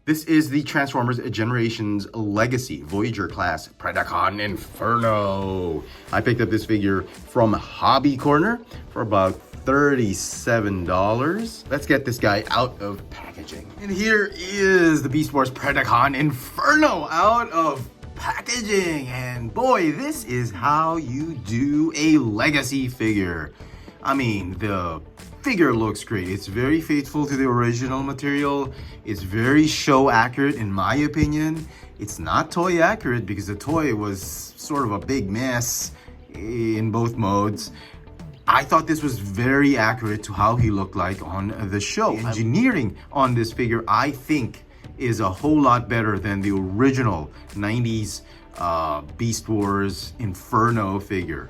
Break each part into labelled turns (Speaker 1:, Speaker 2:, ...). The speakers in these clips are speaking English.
Speaker 1: This is the Transformers Generations Legacy Voyager class Predacon Inferno. I picked up this figure from Hobby Corner for about $37. Let's get this guy out of packaging. And here is the Beast Wars Predacon Inferno out of packaging. And boy, this is how you do a legacy figure. I mean, the figure looks great. It's very faithful to the original material. It's very show accurate in my opinion. It's not toy accurate because the toy was sort of a big mess in both modes. I thought this was very accurate to how he looked like on the show. The engineering on this figure, I think, is a whole lot better than the original 90s Beast Wars Inferno figure.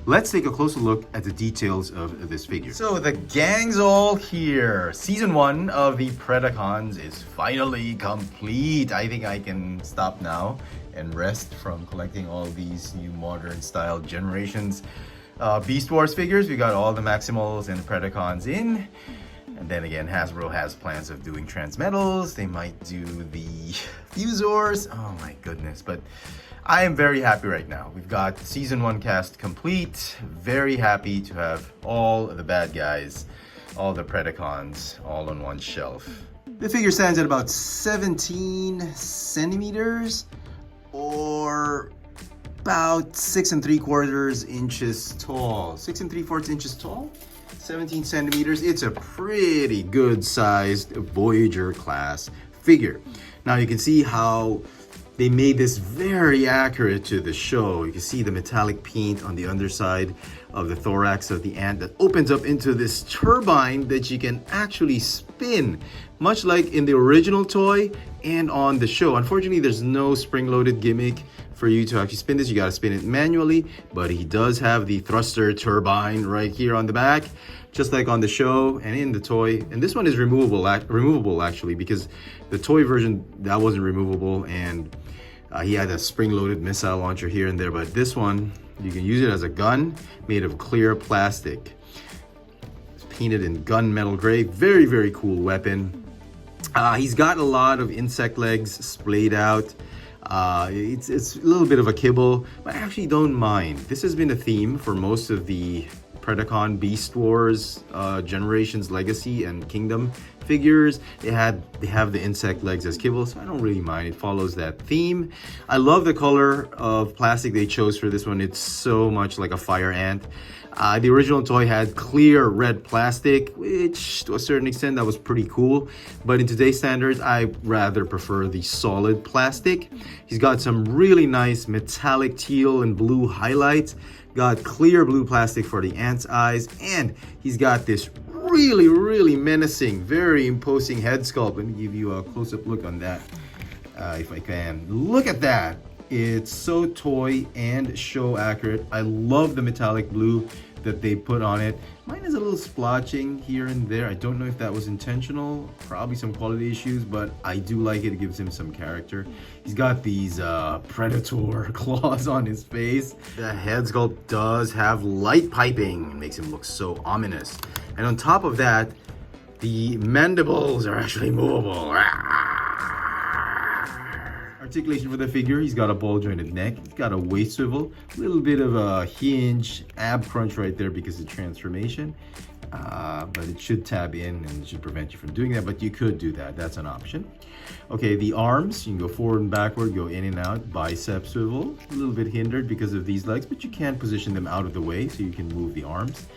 Speaker 1: Let's take a closer look at the details of this figure. So the gang's all here. Season 1 of the Predacons is finally complete. I think I can stop now and rest from collecting all these new modern style generations Beast Wars figures. We got all the Maximals and Predacons in. And then again, Hasbro has plans of doing Transmetals. They might do the Fusors. Oh my goodness. But I am very happy right now. We've got Season 1 cast complete. Very happy to have all the bad guys, all the Predacons, all on one shelf. The figure stands at about 17 centimeters or about 6 3/4 inches tall. 6 3/4 inches tall, 17 centimeters. It's a pretty good sized Voyager class figure. Now you can see how they made this very accurate to the show. You can see the metallic paint on the underside of the thorax of the ant that opens up into this turbine that you can actually spin, much like in the original toy and on the show. Unfortunately, there's no spring-loaded gimmick for you to actually spin this. You gotta spin it manually, but he does have the thruster turbine right here on the back, just like on the show and in the toy. And this one is removable actually, because the toy version, that wasn't removable, and he had a spring-loaded missile launcher here and there, but this one, you can use it as a gun made of clear plastic. It's painted in gunmetal gray. Very, very cool weapon. He's got a lot of insect legs splayed out. It's a little bit of a kibble, but I actually don't mind. This has been a theme for most of the Predacon Beast Wars Generations Legacy and Kingdom figures. They have the insect legs as kibble, so I don't really mind. It follows that theme. I love the color of plastic they chose for this one. It's so much like a fire ant. The original toy had clear red plastic, which to a certain extent that was pretty cool, but in today's standards I rather prefer the solid plastic. He's got some really nice metallic teal and blue highlights, got clear blue plastic for the ant's eyes, and he's got this really menacing, very imposing head sculpt. Let me give you a close-up look on that if I can. Look at that. It's so toy and show accurate. I love the metallic blue that they put on it. Mine is a little splotching here and there. I don't know if that was intentional, probably some quality issues, but I do like it. It gives him some character. He's got these predator claws on his face. The head sculpt does have light piping. It makes him look so ominous. And on top of that, the mandibles are actually movable. Articulation for the figure, he's got a ball jointed neck, he's got a waist swivel, a little bit of a hinge, ab crunch right there because of transformation, but it should tab in and it should prevent you from doing that, but you could do that, that's an option. Okay, the arms, you can go forward and backward, go in and out, bicep swivel, a little bit hindered because of these legs, but you can position them out of the way so you can move the arms.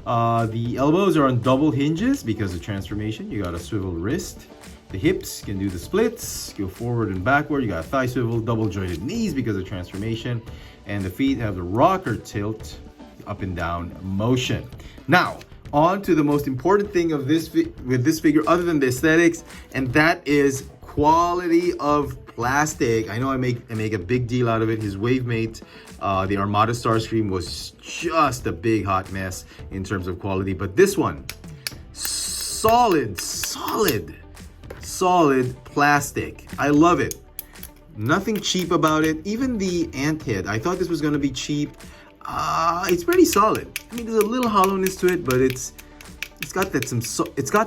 Speaker 1: The elbows are on double hinges because of transformation. You got a swivel wrist. The hips can do the splits, go forward and backward. You got a thigh swivel, double jointed knees because of transformation. And the feet have the rocker tilt, up and down motion. Now, on to the most important thing of this with this figure, other than the aesthetics, and that is quality of plastic. I know I make a big deal out of it. His Wavemate, the Armada Starscream, was just a big hot mess in terms of quality, but this one, solid plastic. I love it. Nothing cheap about it. Even the ant head, I thought this was going to be cheap. It's pretty solid. I mean, there's a little hollowness to it, but it's it's got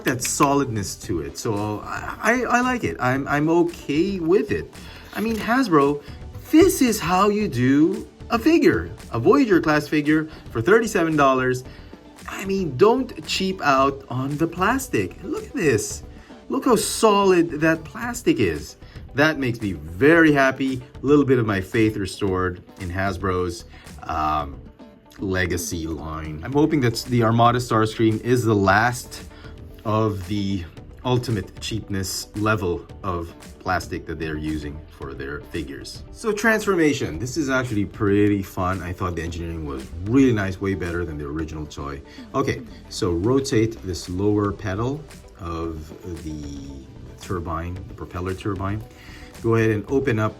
Speaker 1: that solidness to it. So I like it. I'm okay with it. I mean, Hasbro, this is how you do a figure, a Voyager class figure for $37. I mean, don't cheap out on the plastic. Look at this. Look how solid that plastic is. That makes me very happy. A little bit of my faith restored in Hasbro's legacy line. I'm hoping that the Armada Starscream is the last of the ultimate cheapness level of plastic that they're using for their figures. So transformation, this is actually pretty fun. I thought the engineering was really nice, way better than the original toy. Okay, so rotate this lower pedal of the turbine, the propeller turbine. Go ahead and open up,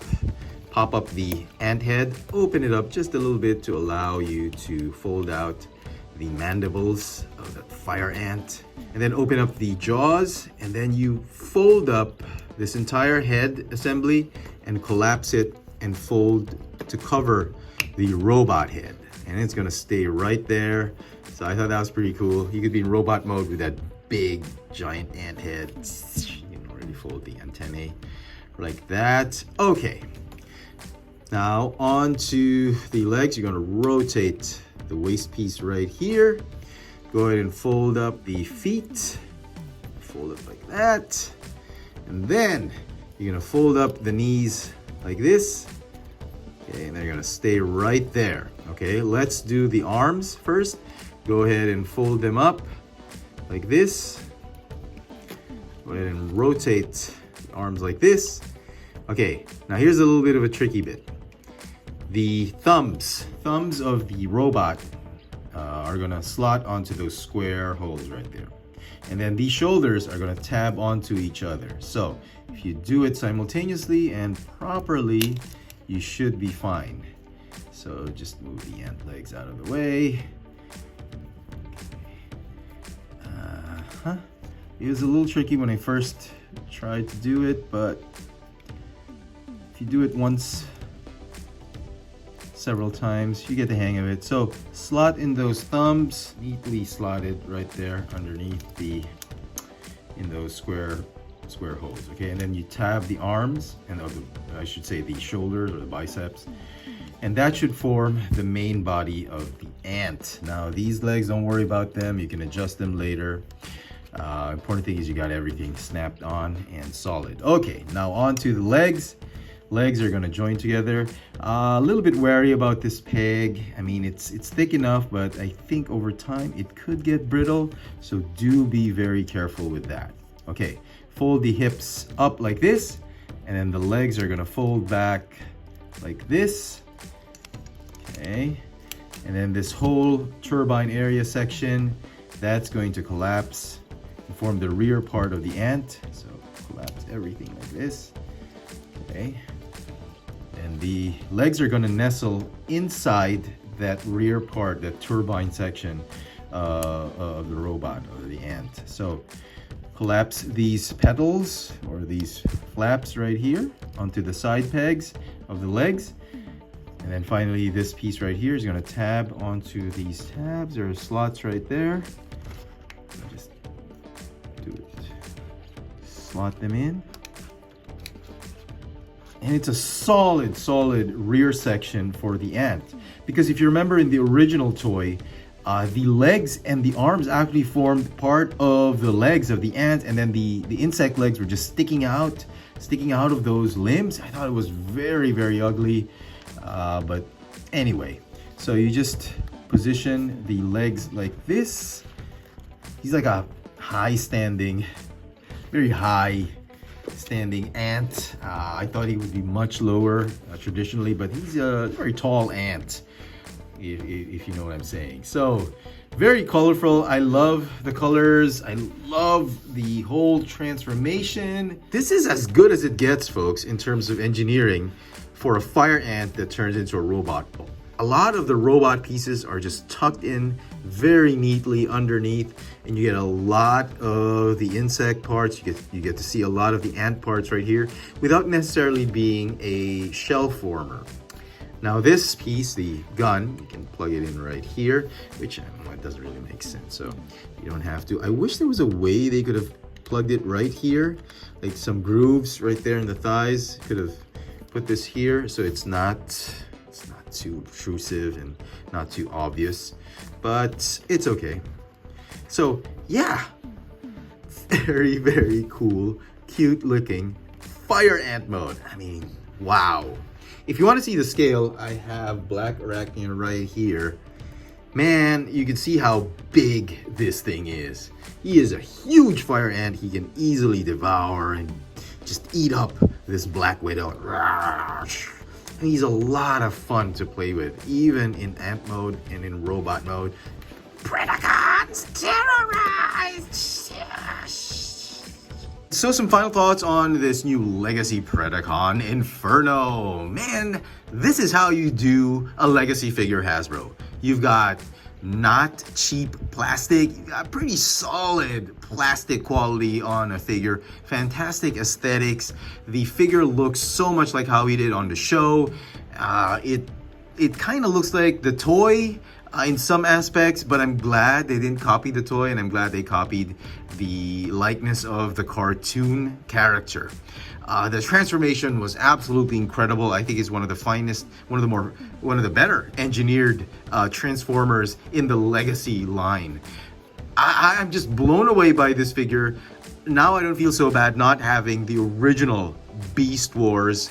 Speaker 1: pop up the ant head, open it up just a little bit to allow you to fold out the mandibles of that fire ant, and then open up the jaws, and then you fold up this entire head assembly and collapse it and fold to cover the robot head, and it's gonna stay right there. So I thought that was pretty cool. You could be in robot mode with that big giant ant head. You can already fold the antennae like that. Okay, now onto the legs. You're gonna rotate the waist piece right here. Go ahead and fold up the feet. Fold it like that. And then you're gonna fold up the knees like this. Okay, and they're gonna stay right there. Okay, let's do the arms first. Go ahead and fold them up like this. Go ahead and rotate the arms like this. Okay, now here's a little bit of a tricky bit. The thumbs of the robot are gonna slot onto those square holes right there. And then these shoulders are gonna tab onto each other. So if you do it simultaneously and properly, you should be fine. So just move the ant legs out of the way. It was a little tricky when I first tried to do it, but if you do it once, several times, you get the hang of it. So slot in those thumbs, neatly slotted right there underneath in those square holes. Okay, and then you tab the arms and I should say the shoulders or the biceps, and that should form the main body of the ant. Now these legs, don't worry about them, you can adjust them later. Important thing is you got everything snapped on and solid. Okay, now on to the legs. Legs are going to join together. A little bit wary about this peg. I mean, it's thick enough, but I think over time it could get brittle, so do be very careful with that. Okay, fold the hips up like this, and then the legs are going to fold back like this. Okay, and then this whole turbine area section, that's going to collapse and form the rear part of the ant. So collapse everything like this. Okay, and the legs are going to nestle inside that rear part, that turbine section of the robot or the ant. So collapse these petals or these flaps right here onto the side pegs of the legs. And then finally this piece right here is going to tab onto these tabs. There are slots right there. Just do it. Slot them in. And it's a solid rear section for the ant. Because if you remember in the original toy, the legs and the arms actually formed part of the legs of the ant, and then the insect legs were just sticking out of those limbs. I thought it was very ugly. But anyway, so you just position the legs like this. He's like a very high standing ant. I thought he would be much lower traditionally, but he's a very tall ant, if you know what I'm saying. So very colorful. I love the colors. I love the whole transformation. This is as good as it gets, folks, in terms of engineering for a fire ant that turns into a robot. A lot of the robot pieces are just tucked in very neatly underneath, and you get a lot of the insect parts. You get to see a lot of the ant parts right here without necessarily being a shell former. Now this piece, the gun, you can plug it in right here, which it doesn't really make sense, so you don't have to. I wish there was a way they could have plugged it right here, like some grooves right there in the thighs. Could have put this here so it's not too obtrusive and not too obvious, but it's okay. So yeah, very, very cool, cute looking fire ant mode. I mean, wow. If you want to see the scale, I have Black Arachnian right here. Man, you can see how big this thing is. He is a huge fire ant. He can easily devour and just eat up this Black Widow. And he's a lot of fun to play with, even in ant mode and in robot mode. Predacons terrorized! So some final thoughts on this new Legacy Predacon Inferno. Man, this is how you do a Legacy figure, Hasbro. You've got not cheap plastic, you got pretty solid plastic quality on a figure, fantastic aesthetics. The figure looks so much like how he did on the show. It kind of looks like the toy in some aspects, but I'm glad they didn't copy the toy, and I'm glad they copied the likeness of the cartoon character. The transformation was absolutely incredible. I think it's one of the finest, one of the better engineered Transformers in the Legacy line. I'm just blown away by this figure. Now I don't feel so bad not having the original Beast Wars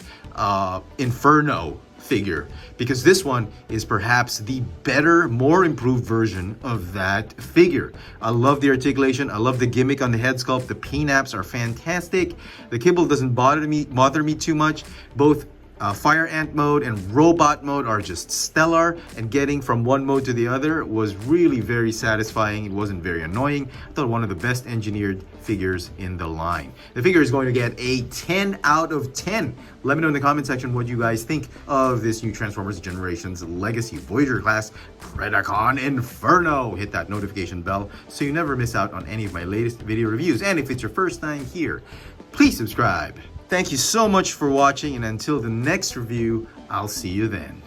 Speaker 1: Inferno figure, because this one is perhaps the better, more improved version of that figure. I love the articulation. I love the gimmick on the head sculpt. The P-naps are fantastic. The kibble doesn't bother me too much. Both Fire Ant mode and Robot mode are just stellar, and getting from one mode to the other was really very satisfying. It wasn't very annoying. I thought one of the best engineered figures in the line. The figure is going to get a 10 out of 10. Let me know in the comment section what you guys think of this new Transformers Generations Legacy Voyager class Predacon Inferno. Hit that notification bell so you never miss out on any of my latest video reviews. And if it's your first time here, please subscribe. Thank you so much for watching, and until the next review, I'll see you then.